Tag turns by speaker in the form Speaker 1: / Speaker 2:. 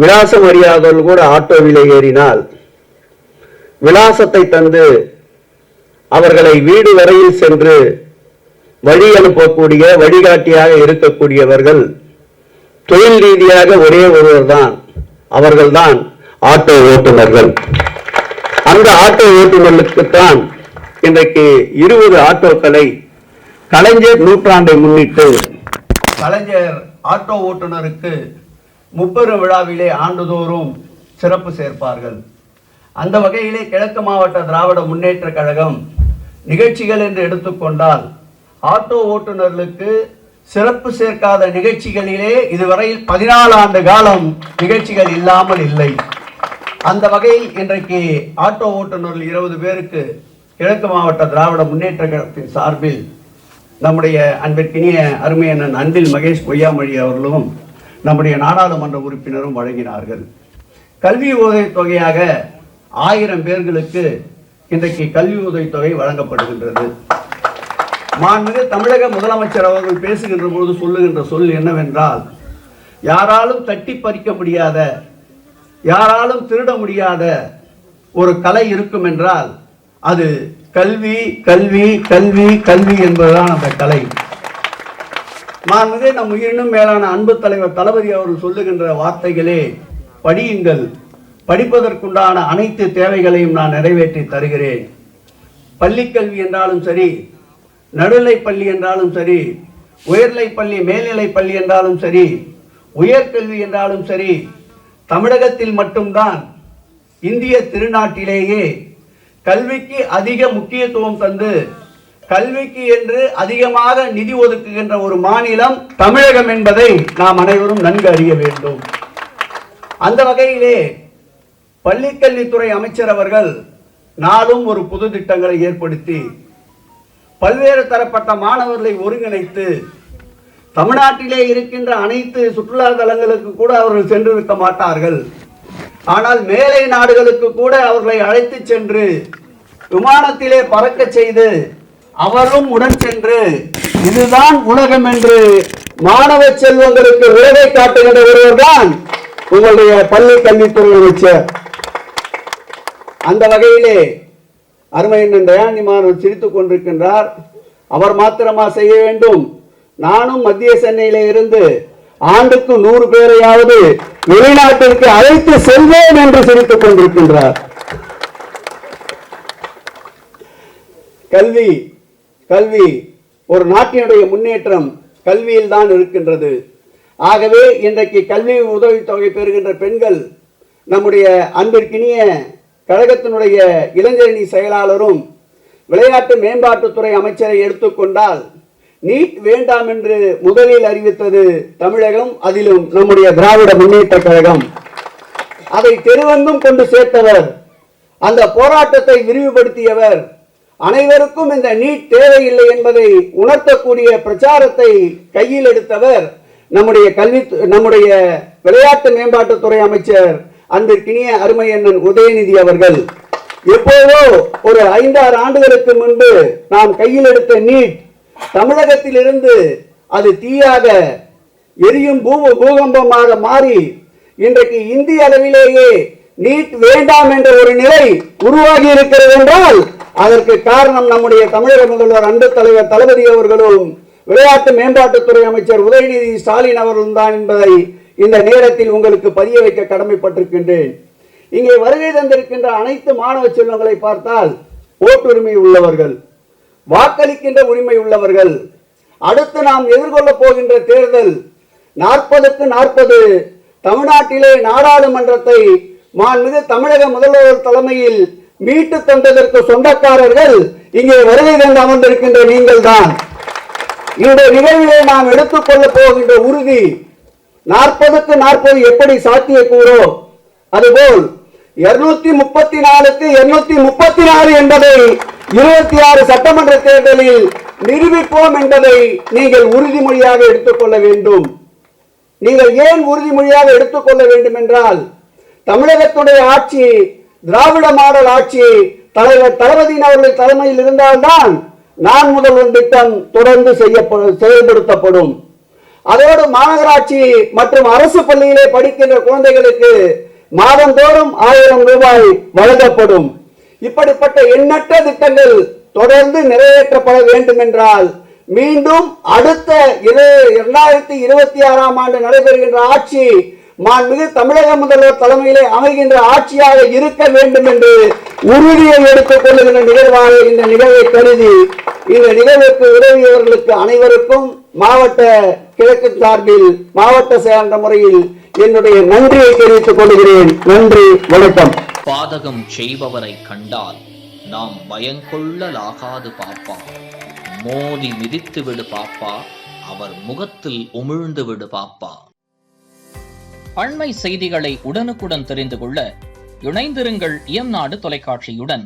Speaker 1: விலாசம் அறியாதவர்கள் கூட ஆட்டோவிலே ஏறினால் விலாசத்தை தந்து அவர்களை வீடு வரையில் சென்று வழி அனுப்பக்கூடிய வழிகாட்டியாக இருக்கக்கூடியவர்கள் தொழில் ரீதியாக ஒரே ஒருவர் தான், அவர்கள்தான் ஆட்டோ ஓட்டுநர்கள். அந்த ஆட்டோ ஓட்டுநர்களுக்குத்தான் இன்றைக்கு 20 ஆட்டோக்களை கலைஞர் நூற்றாண்டை முன்னிட்டு கலைஞர் ஆட்டோ ஓட்டுநருக்கு 30 விழாவிலே ஆண்டுதோறும் சிறப்பு சேர்ப்பார்கள். அந்த வகையிலே கிழக்கு மாவட்ட திராவிட முன்னேற்ற கழகம் நிகழ்ச்சிகள் என்று எடுத்துக்கொண்டால் ஆட்டோ ஓட்டுநர்களுக்கு சிறப்பு சேர்க்காத நிகழ்ச்சிகளிலே இதுவரையில் 14 ஆண்டு காலம் நிகழ்ச்சிகள் இல்லாமல் இல்லை. அந்த வகையில் இன்றைக்கு ஆட்டோ ஓட்டுநர்கள் 20 பேருக்கு கிழக்கு மாவட்ட திராவிட முன்னேற்ற கழகத்தின் சார்பில் நம்முடைய அன்பிற்கினிய அருமை அண்ணன் அன்பில் மகேஷ் பொய்யாமொழி அவர்களும் நம்முடைய நாடாளுமன்ற உறுப்பினரும் வழங்கினார்கள். கல்வி உதவித்தொகையாக 1000 பேர்களுக்கு இன்றைக்கு கல்வி உதவித்தொகை வழங்கப்படுகின்றது. மாண்புமிகு தமிழக முதலமைச்சர் அவர்கள் பேசுகின்ற பொழுது சொல்லுகின்ற சொல் என்னவென்றால், யாராலும் தட்டி பறிக்க முடியாத, யாராலும் திருட முடியாத ஒரு கலை இருக்கும் என்றால் அது கல்வி கல்வி கல்வி கல்வி என்பதுதான் அந்த கலை. மாண்புமிகு நம் உயிரினும் மேலான அன்பு தலைவர் தளபதி அவர்கள் சொல்லுகின்ற வார்த்தைகளே, படியுங்கள், படிப்பதற்குண்டான அனைத்து தேவைகளையும் நான் நிறைவேற்றி தருகிறேன். பள்ளிக்கல்வி என்றாலும் சரி, நடுநிலை பள்ளி என்றாலும் சரி, உயர்நிலை பள்ளி மேல்நிலை பள்ளி என்றாலும் சரி, உயர்கல்வி என்றாலும் சரி, தமிழகத்தில் மட்டும்தான் இந்திய திருநாட்டிலேயே கல்விக்கு அதிக முக்கியத்துவம் தந்து கல்விக்கு என்று அதிகமாக நிதி ஒதுக்குகின்ற ஒரு மாநிலம் தமிழகம் என்பதை நாம் அனைவரும் நன்கு அறிய வேண்டும். அந்த வகையிலே பள்ளிக்கல்வித்துறை அமைச்சர் அவர்கள் நாளும் ஒரு புது திட்டங்களை ஏற்படுத்தி பல்வேறு தரப்பட்ட மாணவர்களை ஒருங்கிணைத்து தமிழ்நாட்டிலே இருக்கின்ற அனைத்து சுற்றுலா தலங்களுக்கு கூட அவர்கள் சென்றிருக்க மாட்டார்கள். ஆனால் மேலை நாடுகளுக்கு கூட அவர்களை அழைத்து சென்று விமானத்திலே பறக்க செய்து அவரும் உடன் சென்று இதுதான் உலகம் என்று மாணவ செல்வங்களுக்கு உலகை காட்டுகின்ற ஒருவர் தான் உங்களுடைய பள்ளி கல்வித்துறை அமைச்சர். அந்த வகையிலே அருமையண்ணன் தயாநிதி மாறன் சிரித்துக் கொண்டிருக்கின்றார். அவர் மாத்திரமா செய்ய வேண்டும்? நானும் மத்திய சென்னையிலே இருந்து ஆண்டுக்கு 100 பேரையாவது வெளிநாட்டிற்கு அழைத்து செல்வேன் என்று சிரித்துக் கொண்டிருக்கின்றார். கல்வி கல்வி ஒரு நாட்டினுடைய முன்னேற்றம் கல்வியில் தான் இருக்கின்றது. ஆகவே இன்றைக்கு கல்வி உதவித்தொகை பெறுகின்ற பெண்கள் நம்முடைய அன்பிற்கினிய கழகத்தினுடைய இளைஞரணி செயலாளரும் விளையாட்டு மேம்பாட்டுத்துறை அமைச்சரை எடுத்துக்கொண்டால் நீட் வேண்டாம் என்று முதலில் அறிவித்தது தமிழகம், அதிலும் நம்முடைய திராவிட முன்னேற்ற கழகம். அதை தெருவெங்கும் கொண்டு சேர்த்தவர், அந்த போராட்டத்தை விரிவுபடுத்தியவர், அனைவருக்கும் இந்த நீட் தேவையில்லை என்பதை உணர்த்தக்கூடிய பிரச்சாரத்தை கையில் எடுத்தவர் நம்முடைய விளையாட்டு மேம்பாட்டுத்துறை அமைச்சர் அன்பிற்கினிய அருமை அண்ணன் உதயநிதி அவர்கள். எப்போதோ ஒரு 5-6 ஆண்டுகளுக்கு முன்பு நாம் கையில் எடுத்த நீட் தமிழகத்தில் இருந்து அது தீயாக எரியும் பூகம்பமாக மாறி இன்றைக்கு இந்திய அளவிலேயே நீட் வேண்டாம் என்ற ஒரு நிலை உருவாகி இருக்கிறது என்றால் அதற்கு காரணம் நம்முடைய தமிழக முதல்வர் அன்பு தலைவர் தளபதி அவர்களும் விளையாட்டு மேம்பாட்டுத்துறை அமைச்சர் உதயநிதி ஸ்டாலின் அவர்களும் தான் என்பதை இந்த நேரத்தில் உங்களுக்கு பதிய வைக்க கடமைப்பட்டிருக்கின்றேன். இங்கே வருகை தந்திருக்கின்ற அனைத்து மாணவ செல்வங்களை பார்த்தால் ஓட்டுரிமை உள்ளவர்கள், வாக்களிக்கின்ற உரிமை உள்ளவர்கள். அடுத்து நாம் எதிர்கொள்ள போகின்ற தேர்தல் 40க்கு 40 தமிழ்நாட்டிலே நாடாளுமன்றத்தை மாண்புமிகு தமிழக முதல்வர் தலைமையில் மீட்டு தந்ததற்கு சொந்தக்காரர்கள் இங்கே வருகை தந்து அமர்ந்திருக்கின்ற நீங்கள் தான். இந்த நிகழ்விலே நாம் எடுத்துக்கொள்ள போகின்ற உறுதி 40க்கு 40 எப்படி சாத்தியக்கூறோ அதுபோல் 234க்கு 234 என்பதை 26 சட்டமன்ற தேர்தலில் நிரூபிப்போம் என்பதை நீங்கள் உறுதிமொழியாக எடுத்துக்கொள்ள வேண்டும். நீங்கள் ஏன் உறுதிமொழியாக எடுத்துக்கொள்ள வேண்டும் என்றால், தமிழகத்துடைய ஆட்சி திராவிட மாடல் ஆட்சி தலைவர் தளபதி அவர்கள் தலைமையில் இருந்தால்தான் நான் முதல்வன் திட்டம் தொடர்ந்து செயல்படுத்தப்படும். அதோடு மாநகராட்சி மற்றும் அரசு பள்ளியிலே படிக்கின்ற குழந்தைகளுக்கு மாதந்தோறும் 1000 ரூபாய் வழங்கப்படும். இப்படிப்பட்ட எண்ணற்ற திட்டங்கள் தொடர்ந்து நிறைவேற்றப்பட வேண்டும் என்றால் மீண்டும் அடுத்த 2026ஆம் ஆண்டு நடைபெறுகின்ற ஆட்சி மாண்புமிகு தமிழக முதல்வர் தலைமையிலே அமைகின்ற ஆட்சியாக இருக்க வேண்டும் என்று உறுதியை எடுத்துக் கொள்ளுகின்ற நிகழ்வாக இந்த நிகழ்வை கருதி இந்த நிகழ்வுக்கு உதவியவர்களுக்கு அனைவருக்கும் மாவட்ட கிழக்கு சார்பில் மாவட்ட செயலாளர் முறையில் என்னுடைய நன்றியை தெரிவித்துக் கொள்கிறேன். நன்றி, வணக்கம்.
Speaker 2: பாதகம் செய்பவரை கண்டால் நாம் பயங்கொள்ளலாகாது பாப்பா, மோதி மிதித்து விடு பாப்பா, அவர் முகத்தில் உமிழ்ந்து விடு பாப்பா. அண்மை செய்திகளை உடனுக்குடன் தெரிந்து கொள்ள இணைந்திருங்கள் இயம்நாடு தொலைக்காட்சியுடன்.